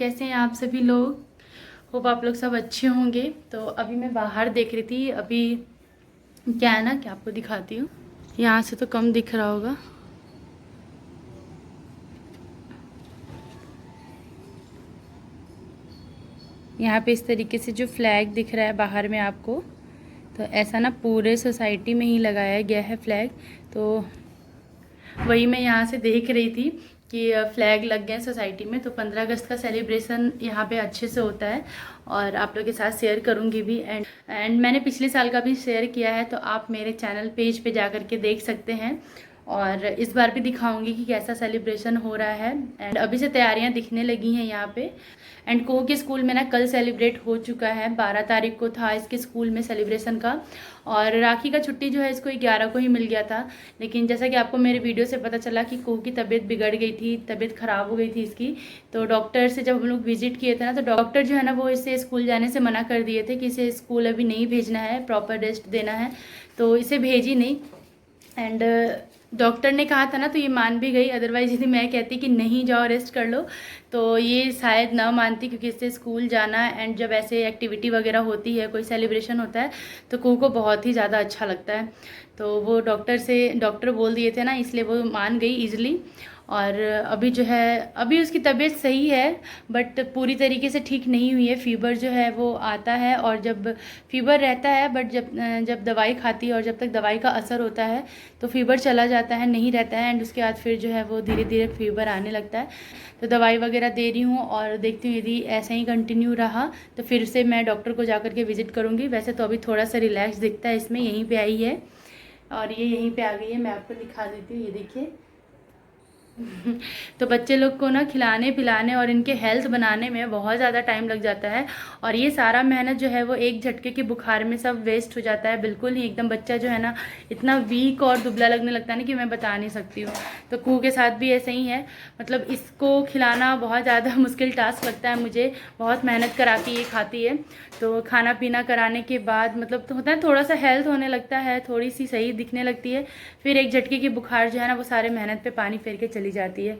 कैसे हैं आप सभी लोग। होप आप लोग सब अच्छे होंगे। तो अभी मैं बाहर देख रही थी। अभी क्या है ना कि आपको दिखाती हूँ। यहाँ से तो कम दिख रहा होगा। यहाँ पे इस तरीके से जो फ्लैग दिख रहा है बाहर में आपको, तो ऐसा ना पूरे सोसाइटी में ही लगाया गया है फ्लैग। तो वही मैं यहाँ से देख रही थी कि फ्लैग लग गए सोसाइटी में। तो 15 अगस्त का सेलिब्रेशन यहाँ पे अच्छे से होता है और आप लोगों के साथ शेयर करूँगी भी। एंड मैंने पिछले साल का भी शेयर किया है, तो आप मेरे चैनल पेज पे जा कर के देख सकते हैं। और इस बार भी दिखाऊंगी कि कैसा सेलिब्रेशन हो रहा है। एंड अभी से तैयारियां दिखने लगी हैं यहाँ पे। एंड कोह के स्कूल में ना कल सेलिब्रेट हो चुका है, 12 तारीख को था इसके स्कूल में सेलिब्रेशन का। और राखी का छुट्टी जो है इसको 11 को ही मिल गया था। लेकिन जैसा कि आपको मेरे वीडियो से पता चला कि कोह की तबीयत बिगड़ गई थी, तबीयत ख़राब हो गई थी इसकी। तो डॉक्टर से जब हम लोग विजिट किए थे ना, तो डॉक्टर जो है ना वो इसे स्कूल जाने से मना कर दिए थे कि इसे स्कूल अभी नहीं भेजना है, प्रॉपर रेस्ट देना है। तो इसे भेजी नहीं। एंड डॉक्टर ने कहा था ना तो ये मान भी गई, अदरवाइज यदि मैं कहती कि नहीं जाओ रेस्ट कर लो तो ये शायद ना मानती, क्योंकि इससे स्कूल जाना एंड जब ऐसे एक्टिविटी वगैरह होती है, कोई सेलिब्रेशन होता है, तो कुहू को बहुत ही ज़्यादा अच्छा लगता है। तो वो डॉक्टर बोल दिए थे ना, इसलिए वो मान गई ईजिली। और अभी जो है अभी उसकी तबीयत सही है, बट पूरी तरीके से ठीक नहीं हुई है। फीवर जो है वो आता है और जब फीवर रहता है, बट जब दवाई खाती है और जब तक दवाई का असर होता है तो फीवर चला जाता है, नहीं रहता है। एंड उसके बाद फिर जो है वो धीरे धीरे फीवर आने लगता है। तो दवाई वगैरह दे रही हूँ और देखती हूँ यदि ऐसा ही कंटिन्यू रहा तो फिर से मैं डॉक्टर को जा कर के विजिट करूँगी। वैसे तो अभी थोड़ा सा रिलैक्स दिखता है इसमें, यहीं पे आई है और ये यहीं पे आ गई है। मैं आपको दिखा देती हूँ, ये देखिए। तो बच्चे लोग को ना खिलाने पिलाने और इनके हेल्थ बनाने में बहुत ज़्यादा टाइम लग जाता है। और ये सारा मेहनत जो है वो एक झटके के बुखार में सब वेस्ट हो जाता है, बिल्कुल ही एकदम बच्चा जो है ना इतना वीक और दुबला लगने लगता है ना कि मैं बता नहीं सकती हूँ। तो कुहू के साथ भी ऐसा ही है, मतलब इसको खिलाना बहुत ज़्यादा मुश्किल टास्क लगता है मुझे। बहुत मेहनत करा के ये खाती है। तो खाना पीना कराने के बाद मतलब तो होता है थोड़ा सा हेल्थ होने लगता है, थोड़ी सी सही दिखने लगती है। फिर एक झटके की बुखार जो है ना वो सारे मेहनत पे पानी फेर के चली जाती है।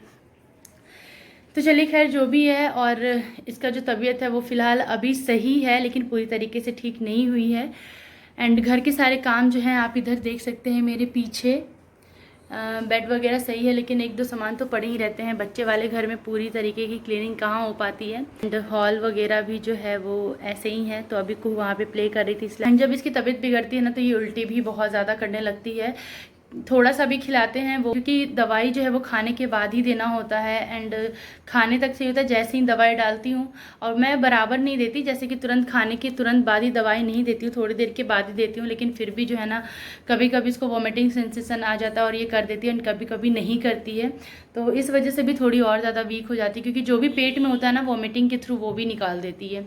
तो चलिए खैर जो भी है। और इसका जो तबीयत है वो फ़िलहाल अभी सही है, लेकिन पूरी तरीके से ठीक नहीं हुई है। एंड घर के सारे काम जो हैं आप इधर देख सकते हैं मेरे पीछे। बेड वगैरह सही है, लेकिन एक दो सामान तो पड़े ही रहते हैं। बच्चे वाले घर में पूरी तरीके की क्लीनिंग कहाँ हो पाती है। एंड हॉल वगैरह भी जो है वो ऐसे ही है। तो अभी को वहाँ पे प्ले कर रही थी इसलिए। जब इसकी तबीयत बिगड़ती है ना तो ये उल्टी भी बहुत ज़्यादा करने लगती है। थोड़ा सा भी खिलाते हैं वो, क्योंकि दवाई जो है वो खाने के बाद ही देना होता है। एंड खाने तक से होता है जैसे ही दवाई डालती हूँ। और मैं बराबर नहीं देती, जैसे कि तुरंत खाने के तुरंत बाद ही दवाई नहीं देती हूँ, थोड़ी देर के बाद ही देती हूँ। लेकिन फिर भी जो है ना कभी कभी इसको वॉमिटिंग सेंसेशन आ जाता है और ये कर देती है, एंड कभी कभी नहीं करती है। तो इस वजह से भी थोड़ी और ज़्यादा वीक हो जाती है, क्योंकि जो भी पेट में होता है ना वॉमिटिंग के थ्रू वो भी निकाल देती है।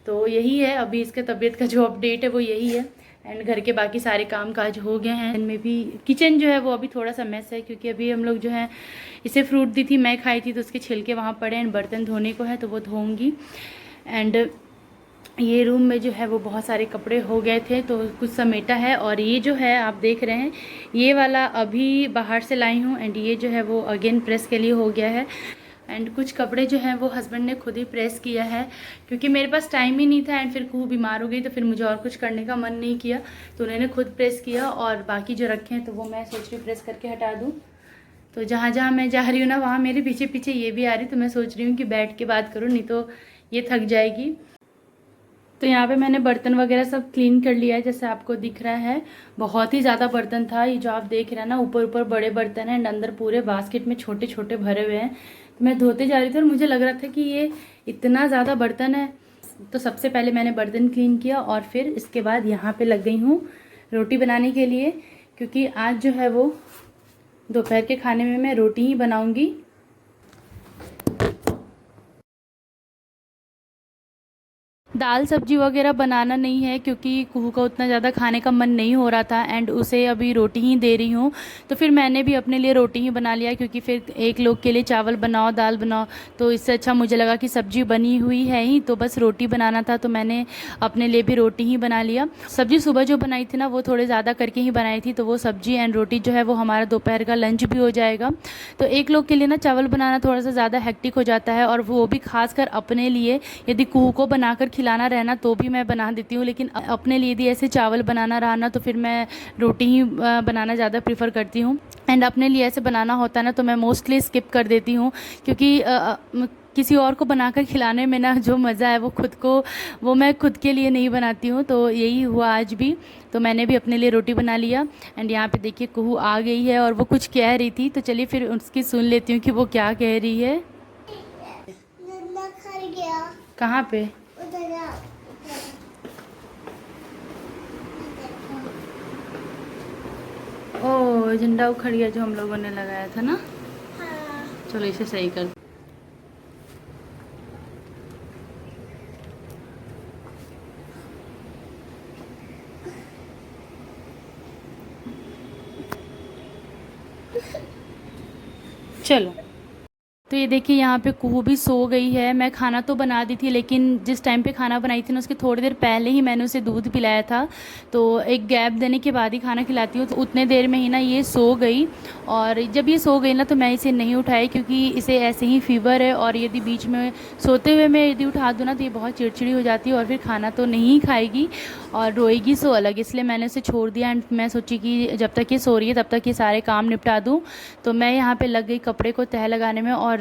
तो यही है अभी इसके तबीयत का जो अपडेट है वो यही है। एंड घर के बाकी सारे काम काज हो गए हैं। इनमें भी किचन जो है वो अभी थोड़ा सा मैस है, क्योंकि अभी हम लोग जो है इसे फ्रूट दी थी, मैं खाई थी, तो उसके छिलके वहाँ पड़े हैं। बर्तन धोने को है तो वो धोऊंगी। एंड ये रूम में जो है वो बहुत सारे कपड़े हो गए थे तो कुछ समेटा है। और ये जो है आप देख रहे हैं ये वाला अभी बाहर से लाई हूँ। एंड ये जो है वो अगेन प्रेस के लिए हो गया है। एंड कुछ कपड़े जो हैं वो हस्बैंड ने खुद ही प्रेस किया है, क्योंकि मेरे पास टाइम ही नहीं था। एंड फिर कुहू बीमार हो गई तो फिर मुझे और कुछ करने का मन नहीं किया, तो उन्होंने खुद प्रेस किया। और बाकी जो रखे हैं तो वो मैं सोच रही हूँ प्रेस करके हटा दूँ। तो जहाँ जहाँ मैं जा रही हूँ ना वहाँ मेरे पीछे पीछे ये भी आ रही, तो मैं सोच रही हूँ कि बैठ के बात करूँ, नहीं तो ये थक जाएगी। तो यहाँ पे मैंने बर्तन वगैरह सब क्लीन कर लिया है, जैसे आपको दिख रहा है। बहुत ही ज़्यादा बर्तन था ये जो आप देख रहे हैं ना, ऊपर ऊपर बड़े बर्तन हैं एंड अंदर पूरे बास्केट में छोटे छोटे भरे हुए हैं। तो मैं धोते जा रही थी और मुझे लग रहा था कि ये इतना ज़्यादा बर्तन है। तो सबसे पहले मैंने बर्तन क्लीन किया और फिर इसके बाद यहाँ पर लग गई हूँ रोटी बनाने के लिए, क्योंकि आज जो है वो दोपहर के खाने में मैं रोटी ही बनाऊँगी। दाल सब्जी वगैरह बनाना नहीं है क्योंकि कुहू का उतना ज़्यादा खाने का मन नहीं हो रहा था एंड उसे अभी रोटी ही दे रही हूँ। तो फिर मैंने भी अपने लिए रोटी ही बना लिया क्योंकि फिर एक लोग के लिए चावल बनाओ दाल बनाओ, तो इससे अच्छा मुझे लगा कि सब्जी बनी हुई है ही तो बस रोटी बनाना था, तो मैंने अपने लिए भी रोटी ही बना लिया। सब्जी सुबह जो बनाई थी ना वो थोड़े ज़्यादा करके ही बनाई थी, तो वो सब्जी एंड रोटी जो है वो हमारा दोपहर का लंच भी हो जाएगा। तो एक लोग के लिए ना चावल बनाना थोड़ा सा ज़्यादा हेक्टिक हो जाता है, और वो भी खासकर अपने लिए। यदि कुहू को बनाकर खिलाना रहना तो भी मैं बना देती हूँ, लेकिन अपने लिए यदि ऐसे चावल बनाना रहा ना तो फिर मैं रोटी ही बनाना ज़्यादा प्रीफर करती हूँ। एंड अपने लिए ऐसे बनाना होता है ना तो मैं मोस्टली स्किप कर देती हूँ, क्योंकि किसी और को बनाकर खिलाने में ना जो मज़ा है वो मैं खुद के लिए नहीं बनाती हूँ। तो यही हुआ आज भी, तो मैंने भी अपने लिए रोटी बना लिया। एंड यहाँ पे देखिए कुहू आ गई है और वो कुछ कह रही थी, तो चलिए फिर उसकी सुन लेती हूँ कि वो क्या कह रही है। कहाँ पे? ओ, झंडा उखड़ गया जो हम लोगों ने लगाया था ना। हाँ। चलो इसे सही कर। चलो, तो ये देखिए यहाँ पे कुहू भी सो गई है। मैं खाना तो बना दी थी, लेकिन जिस टाइम पे खाना बनाई थी ना उसके थोड़ी देर पहले ही मैंने उसे दूध पिलाया था, तो एक गैप देने के बाद ही खाना खिलाती हूँ। तो उतने देर में ही ना ये सो गई, और जब ये सो गई ना तो मैं इसे नहीं उठाई क्योंकि इसे ऐसे ही फीवर है, और यदि बीच में सोते हुए मैं यदि उठा दूँ ना तो ये बहुत चिड़चिड़ी हो जाती है और फिर खाना तो नहीं खाएगी और रोएगी सो अलग, इसलिए मैंने उसे छोड़ दिया। एंड मैं सोची कि जब तक ये सो रही है तब तक ये सारे काम निपटा दूँ। तो मैं यहाँ पे लग गई कपड़े को तह लगाने में, और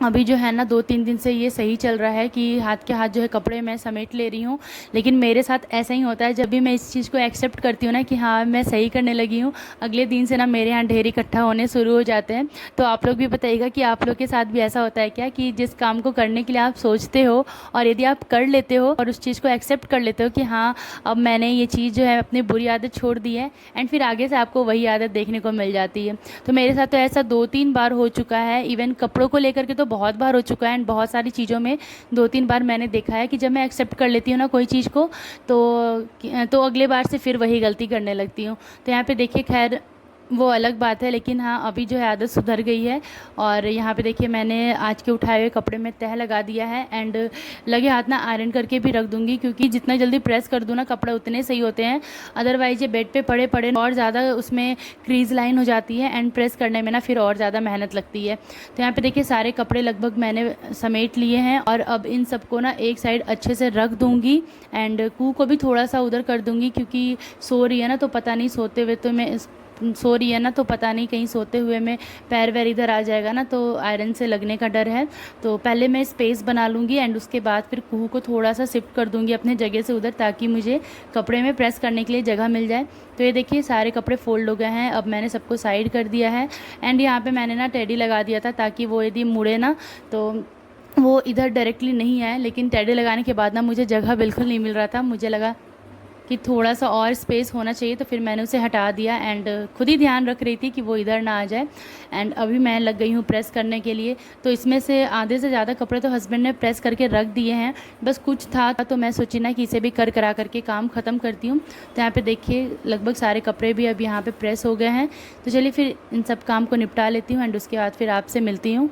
अभी जो है ना 2-3 दिन से ये सही चल रहा है कि हाथ के हाथ जो है कपड़े मैं समेट ले रही हूँ। लेकिन मेरे साथ ऐसा ही होता है, जब भी मैं इस चीज़ को एक्सेप्ट करती हूँ ना कि हाँ मैं सही करने लगी हूँ, अगले दिन से ना मेरे यहाँ ढेर इकट्ठा होने शुरू हो जाते हैं। तो आप लोग भी बताइएगा कि आप लोग के साथ भी ऐसा होता है क्या, कि जिस काम को करने के लिए आप सोचते हो और यदि आप कर लेते हो और उस चीज़ को एक्सेप्ट कर लेते हो कि हाँ अब मैंने ये चीज़ जो है अपनी बुरी आदत छोड़ दी है, एंड फिर आगे से आपको वही आदत देखने को मिल जाती है। तो मेरे साथ तो ऐसा 2-3 बार हो चुका है। इवन कपड़ों को लेकर के तो बहुत बार हो चुका है, एंड बहुत सारी चीज़ों में 2-3 बार मैंने देखा है कि जब मैं एक्सेप्ट कर लेती हूँ ना कोई चीज़ को, तो अगले बार से फिर वही गलती करने लगती हूँ। तो यहाँ पे देखिए खैर वो अलग बात है, लेकिन हाँ अभी जो है आदत सुधर गई है। और यहाँ पे देखिए मैंने आज के उठाए हुए कपड़े में तह लगा दिया है, एंड लगे हाथ ना आयरन करके भी रख दूँगी, क्योंकि जितना जल्दी प्रेस कर दूँ ना कपड़े उतने सही होते हैं। अदरवाइज ये बेड पे पड़े पड़े और ज़्यादा उसमें क्रीज लाइन हो जाती है, एंड प्रेस करने में ना फिर और ज़्यादा मेहनत लगती है। तो यहाँ पर देखिए सारे कपड़े लगभग मैंने समेट लिए हैं, और अब इन सबको ना एक साइड अच्छे से रख दूँगी, एंड कू को भी थोड़ा सा उधर कर दूँगी, क्योंकि सो रही है ना तो पता नहीं सोते हुए तो मैं सो रही है ना तो पता नहीं कहीं सोते हुए में पैर वैर इधर आ जाएगा ना, तो आयरन से लगने का डर है। तो पहले मैं स्पेस बना लूँगी, एंड उसके बाद फिर कुहू को थोड़ा सा शिफ्ट कर दूँगी अपने जगह से उधर, ताकि मुझे कपड़े में प्रेस करने के लिए जगह मिल जाए। तो ये देखिए सारे कपड़े फोल्ड हो गए हैं, अब मैंने सबको साइड कर दिया है। एंड यहाँ पर मैंने ना टेडी लगा दिया था ताकि वो यदि मुड़े ना तो वो इधर डायरेक्टली नहीं आए, लेकिन टेडी लगाने के बाद ना मुझे जगह बिल्कुल नहीं मिल रहा था। मुझे लगा कि थोड़ा सा और स्पेस होना चाहिए, तो फिर मैंने उसे हटा दिया, एंड खुद ही ध्यान रख रही थी कि वो इधर ना आ जाए। एंड अभी मैं लग गई हूँ प्रेस करने के लिए। तो इसमें से आधे से ज़्यादा कपड़े तो हस्बैंड ने प्रेस करके रख दिए हैं, बस कुछ था तो मैं सोची ना कि इसे भी करा करके काम ख़त्म करती हूँ। तो यहाँ पे देखिए लगभग सारे कपड़े भी अब यहाँ पे प्रेस हो गए हैं। तो चलिए फिर इन सब काम को निपटा लेती हूँ, एंड उसके बाद फिर आपसे मिलती हूँ।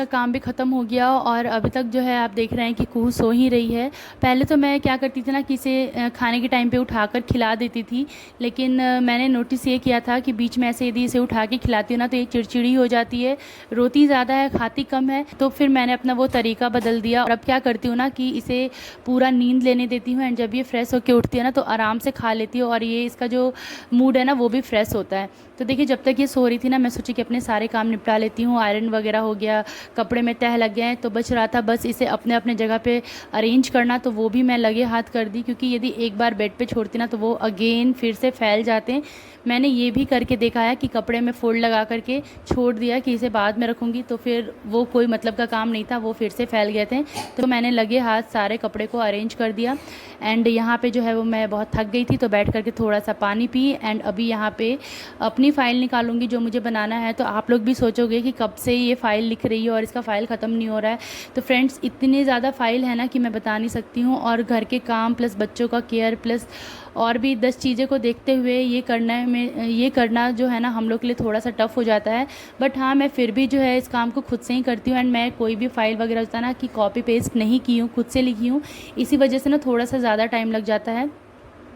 का काम भी ख़त्म हो गया और अभी तक जो है आप देख रहे हैं कि कुहू सो ही रही है। पहले तो मैं क्या करती थी ना कि इसे खाने के टाइम पे उठाकर खिला देती थी, लेकिन मैंने नोटिस ये किया था कि बीच में ऐसे यदि इसे उठा के खिलाती हूँ ना तो ये चिड़चिड़ी हो जाती है, रोती ज़्यादा है, खाती कम है। तो फिर मैंने अपना वो तरीका बदल दिया और अब क्या करती हूँ ना कि इसे पूरा नींद लेने देती हूँ एंड जब ये फ्रेश होकर उठती है ना तो आराम से खा लेती है और ये इसका जो मूड है ना वो भी फ्रेश होता है। तो देखिए जब तक ये सो रही थी ना मैं सोची कि अपने सारे काम निपटा लेती हूँ, आयरन वगैरह हो गया, कपड़े में तह लग गए हैं, तो बच रहा था बस इसे अपने अपने जगह पे अरेंज करना। तो वो भी मैं लगे हाथ कर दी, क्योंकि यदि एक बार बेड पे छोड़ती ना तो वो अगेन फिर से फैल जाते हैं। मैंने ये भी करके देखा है कि कपड़े में फोल्ड लगा करके छोड़ दिया कि इसे बाद में रखूँगी, तो फिर वो कोई मतलब का काम नहीं था, वो फिर से फैल गए थे। तो मैंने लगे हाथ सारे कपड़े को अरेंज कर दिया एंड यहाँ पे जो है वो मैं बहुत थक गई थी तो बैठ करके थोड़ा सा पानी पी एंड अभी यहाँ पे अपनी फ़ाइल निकालूंगी जो मुझे बनाना है। तो आप लोग भी सोचोगे कि कब से ये फ़ाइल लिख रही है और इसका फ़ाइल ख़त्म नहीं हो रहा है। तो फ्रेंड्स इतनी ज़्यादा फ़ाइल है ना कि मैं बता नहीं सकती हूँ, और घर के काम प्लस बच्चों का केयर प्लस और भी 10 चीज़ें को देखते हुए ये करना जो है ना हम लोग के लिए थोड़ा सा टफ़ हो जाता है। बट हाँ मैं फिर भी जो है इस काम को खुद से ही करती हूँ एंड मैं कोई भी फ़ाइल वगैरह होता है ना कि कॉपी पेस्ट नहीं की हूँ, खुद से लिखी हूँ, इसी वजह से ना थोड़ा सा ज़्यादा टाइम लग जाता है।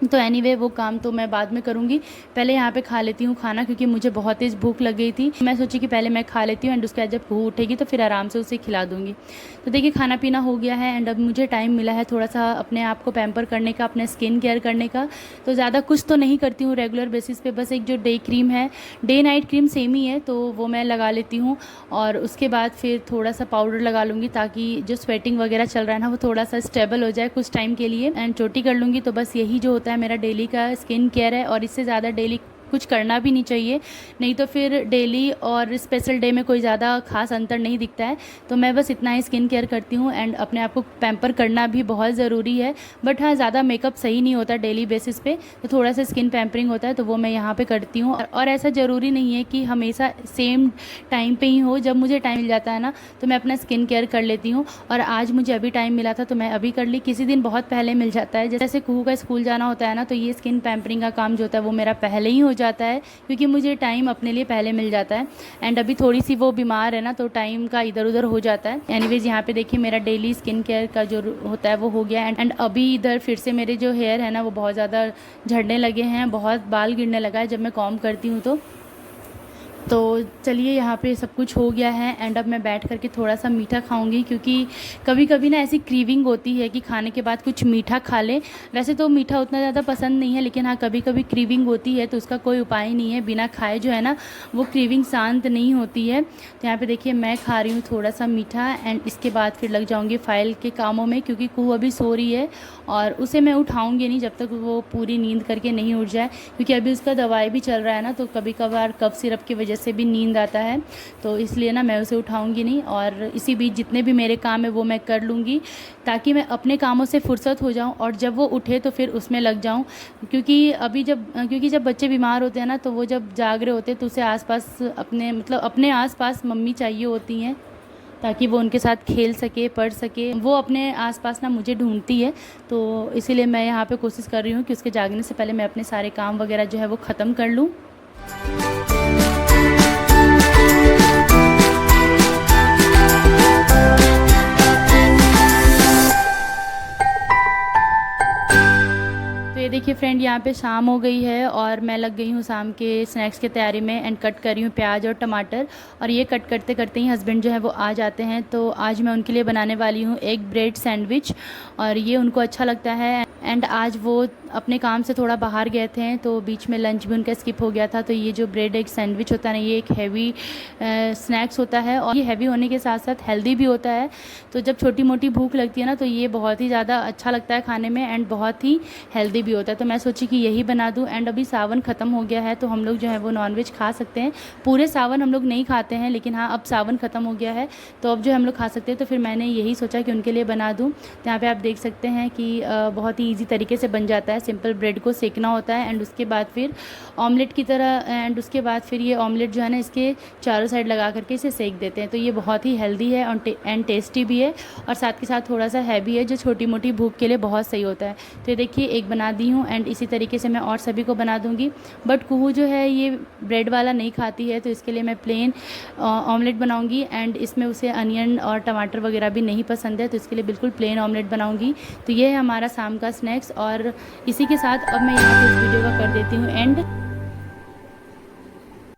तो एनीवे वो काम तो मैं बाद में करूँगी, पहले यहाँ पे खा लेती हूँ खाना, क्योंकि मुझे बहुत तेज़ भूख लग गई थी। मैं सोची कि पहले मैं खा लेती हूँ एंड उसके बाद जब भूख उठेगी तो फिर आराम से उसे खिला दूँगी। तो देखिए खाना पीना हो गया है एंड अब मुझे टाइम मिला है थोड़ा सा अपने आप को पैम्पर करने का, अपने स्किन केयर करने का। तो ज़्यादा कुछ तो नहीं करती हूँ रेगुलर बेसिस पे, बस एक जो डे क्रीम है, डे नाइट क्रीम सेम ही है, तो वो मैं लगा लेती हूँ और उसके बाद फिर थोड़ा सा पाउडर लगा लूँगी ताकि जो स्वेटिंग वगैरह चल रहा है ना वो थोड़ा सा स्टेबल हो जाए कुछ टाइम के लिए एंड चोटी कर लूँगी। तो बस यही जो होता है मेरा डेली का स्किन केयर है और इससे ज़्यादा डेली कुछ करना भी नहीं चाहिए, नहीं तो फिर डेली और स्पेशल डे में कोई ज़्यादा खास अंतर नहीं दिखता है। तो मैं बस इतना ही स्किन केयर करती हूँ एंड अपने आप को पैम्पर करना भी बहुत ज़रूरी है। बट हाँ ज़्यादा मेकअप सही नहीं होता डेली बेसिस पे, तो थोड़ा सा स्किन पैम्परिंग होता है तो वो मैं यहाँ पे करती हूँ। और ऐसा ज़रूरी नहीं है कि हमेशा सेम टाइम पे ही हो, जब मुझे टाइम मिल जाता है ना तो मैं अपना स्किन केयर कर लेती हूँ। और आज मुझे अभी टाइम मिला था तो मैं अभी कर ली, किसी दिन बहुत पहले मिल जाता है, जैसे कुहू का स्कूल जाना होता है ना तो ये स्किन पैम्परिंग का काम जो होता है वो मेरा पहले ही हो जाता है, क्योंकि मुझे टाइम अपने लिए पहले मिल जाता है। एंड अभी थोड़ी सी वो बीमार है ना तो टाइम का इधर उधर हो जाता है। एनीवेज यहाँ पे देखिए मेरा डेली स्किन केयर का जो होता है वो हो गया एंड अभी इधर फिर से मेरे जो हेयर है ना वो बहुत ज़्यादा झड़ने लगे हैं, बहुत बाल गिरने लगा है जब मैं कॉम्ब करती हूँ। तो चलिए यहाँ पे सब कुछ हो गया है एंड अब मैं बैठ करके थोड़ा सा मीठा खाऊंगी, क्योंकि कभी कभी ना ऐसी क्रीविंग होती है कि खाने के बाद कुछ मीठा खा लें। वैसे तो मीठा उतना ज़्यादा पसंद नहीं है, लेकिन हाँ कभी कभी क्रीविंग होती है तो उसका कोई उपाय नहीं है, बिना खाए जो है ना वो क्रीविंग शांत नहीं होती है। तो यहाँ पर देखिए मैं खा रही हूँ थोड़ा सा मीठा एंड इसके बाद फिर लग जाऊँगी फ़ाइल के कामों में, क्योंकि कुहू अभी सो रही है और उसे मैं उठाऊँगी नहीं जब तक वो पूरी नींद करके नहीं उठ जाए, क्योंकि अभी उसका दवाई भी चल रहा है ना तो कभी कभार कफ सिरप की वजह से भी नींद आता है, तो इसलिए ना मैं उसे उठाऊंगी नहीं। और इसी बीच जितने भी मेरे काम है वो मैं कर लूँगी ताकि मैं अपने कामों से फुर्सत हो जाऊं और जब वो उठे तो फिर उसमें लग जाऊं, क्योंकि जब बच्चे बीमार होते हैं ना तो वो जब जाग रहे होते हैं तो उसे आसपास अपने आसपास मम्मी चाहिए होती हैं ताकि वो उनके साथ खेल सके, पढ़ सके। वो अपने आसपास ना मुझे ढूंढती है, तो इसीलिए मैं यहाँ पे कोशिश कर रही हूँ कि उसके जागने से पहले मैं अपने सारे काम वगैरह जो है वो ख़त्म कर लूँ। देखिए फ्रेंड यहाँ पे शाम हो गई है और मैं लग गई हूँ शाम के स्नैक्स की तैयारी में एंड कट कर रही हूँ प्याज और टमाटर। और ये कट करते करते ही हस्बैंड जो है वो आ जाते हैं, तो आज मैं उनके लिए बनाने वाली हूँ एग ब्रेड सैंडविच और ये उनको अच्छा लगता है। एंड आज वो अपने काम से थोड़ा बाहर गए थे तो बीच में लंच भी उनका स्किप हो गया था। तो ये जो ब्रेड एग सैंडविच होता है ना ये एक हैवी स्नैक्स होता है और ये हैवी होने के साथ साथ हेल्दी भी होता है। तो जब छोटी मोटी भूख लगती है ना तो ये बहुत ही ज़्यादा अच्छा लगता है खाने में एंड बहुत ही हेल्दी भी होता है। तो मैं सोची कि यही बना दूं। एंड अभी सावन ख़त्म हो गया है तो हम लोग जो है वो नॉनवेज खा सकते हैं। पूरे सावन हम लोग नहीं खाते हैं, लेकिन हाँ अब सावन ख़त्म हो गया है तो अब जो हम लोग खा सकते हैं। तो फिर मैंने यही सोचा कि उनके लिए बना दूँ। तो यहाँ पर आप देख सकते हैं कि बहुत ही ईजी तरीके से बन जाता है। है, सिंपल ब्रेड को सेकना होता है एंड उसके बाद फिर ऑमलेट की तरह, एंड उसके बाद फिर ये ऑमलेट जो है ना इसके चारों साइड लगा करके इसे सेक देते हैं। तो ये बहुत ही हेल्दी है एंड टेस्टी भी है और साथ के साथ थोड़ा सा हैवी है, जो छोटी मोटी भूख के लिए बहुत सही होता है। तो ये देखिए एक बना दी हूँ एंड इसी तरीके से मैं और सभी को बना दूँगी। बट कुहू जो है ये ब्रेड वाला नहीं खाती है, तो इसके लिए मैं प्लेन ऑमलेट बनाऊँगी एंड इसमें उसे अनियन और टमाटर वगैरह भी नहीं पसंद है, तो इसके लिए बिल्कुल प्लेन ऑमलेट बनाऊँगी। तो ये है हमारा शाम का स्नैक्स और इसी के साथ अब मैं यहाँ पे इस वीडियो का कर देती हूँ एंड।